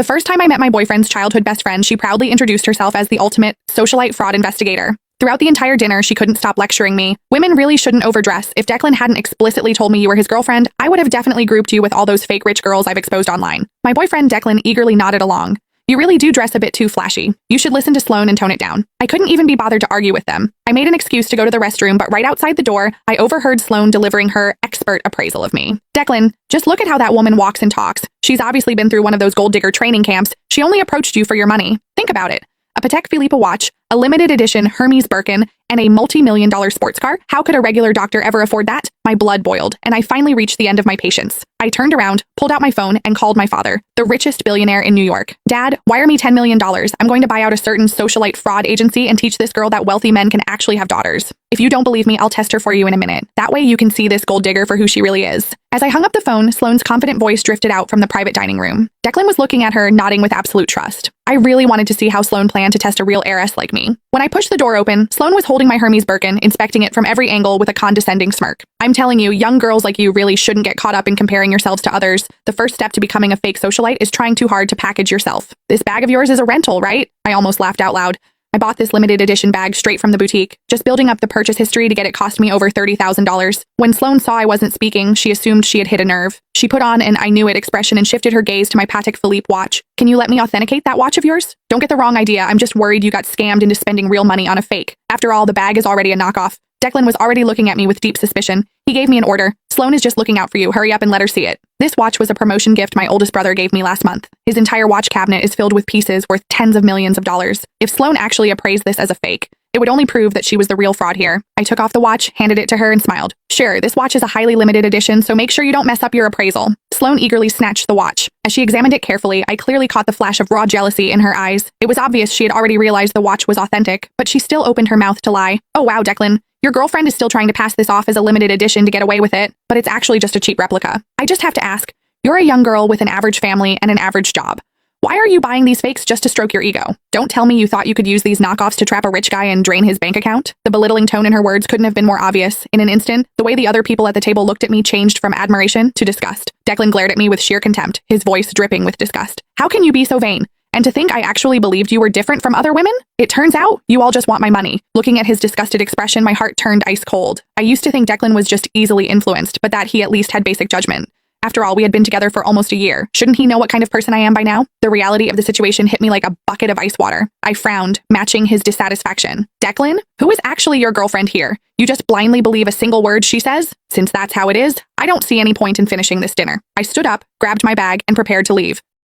The first time I met my boyfriend's childhood best friend, she proudly introduced herself as the ultimate socialite fraud investigator. Throughout the entire dinner, she couldn't stop lecturing me. Women really shouldn't overdress. If Declan hadn't explicitly told me you were his girlfriend, I would have definitely grouped you with all those fake rich girls I've exposed online. My boyfriend Declan eagerly nodded along. You really do dress a bit too flashy. You should listen to Sloane and tone it down. I couldn't even be bothered to argue with them. I made an excuse to go to the restroom, but right outside the door, I overheard Sloane delivering her expert appraisal of me. Declan, just look at how that woman walks and talks. She's obviously been through one of those gold digger training camps. She only approached you for your money. Think about it. A Patek Philippe watch, a limited edition Hermes Birkin, and a multi-million-dollar sports car? How could a regular doctor ever afford that? My blood boiled, and I finally reached the end of my patience. I turned around, pulled out my phone, and called my father, the richest billionaire in New York. Dad, wire me $10 million. I'm going to buy out a certain socialite fraud agency and teach this girl that wealthy men can actually have daughters. If you don't believe me, I'll test her for you in a minute. That way you can see this gold digger for who she really is. As I hung up the phone, Sloane's confident voice drifted out from the private dining room. Declan was looking at her, nodding with absolute trust. I really wanted to see how Sloane planned to test a real heiress like me. When I pushed the door open, Sloane was holding my Hermes Birkin, inspecting it from every angle with a condescending smirk. I'm telling you, young girls like you really shouldn't get caught up in comparing yourselves to others. The first step to becoming a fake socialite is trying too hard to package yourself. This bag of yours is a rental, right? I almost laughed out loud. I bought this limited edition bag straight from the boutique, just building up the purchase history to get it cost me over $30,000. When Sloane saw I wasn't speaking, she assumed she had hit a nerve. She put on an I knew it expression and shifted her gaze to my Patek Philippe watch. Can you let me authenticate that watch of yours? Don't get the wrong idea, I'm just worried you got scammed into spending real money on a fake. After all, the bag is already a knockoff. Declan was already looking at me with deep suspicion. He gave me an order. Sloane is just looking out for you. Hurry up and let her see it. This watch was a promotion gift my oldest brother gave me last month. His entire watch cabinet is filled with pieces worth tens of millions of dollars. If Sloane actually appraised this as a fake, it would only prove that she was the real fraud here. I took off the watch, handed it to her, and smiled. Sure, this watch is a highly limited edition, so make sure you don't mess up your appraisal. Sloane eagerly snatched the watch. As she examined it carefully, I clearly caught the flash of raw jealousy in her eyes. It was obvious she had already realized the watch was authentic, but she still opened her mouth to lie. Oh wow, Declan. Your girlfriend is still trying to pass this off as a limited edition to get away with it, but it's actually just a cheap replica. I just have to ask, you're a young girl with an average family and an average job. Why are you buying these fakes just to stroke your ego? Don't tell me you thought you could use these knockoffs to trap a rich guy and drain his bank account. The belittling tone in her words couldn't have been more obvious. In an instant, the way the other people at the table looked at me changed from admiration to disgust. Declan glared at me with sheer contempt, his voice dripping with disgust. How can you be so vain? And to think I actually believed you were different from other women? It turns out you all just want my money. Looking at his disgusted expression, my heart turned ice cold. I used to think Declan was just easily influenced, but that he at least had basic judgment. After all, we had been together for almost a year. Shouldn't he know what kind of person I am by now? The reality of the situation hit me like a bucket of ice water. I frowned, matching his dissatisfaction. Declan, who is actually your girlfriend here? You just blindly believe a single word she says? Since that's how it is, I don't see any point in finishing this dinner. I stood up, grabbed my bag, and prepared to leave.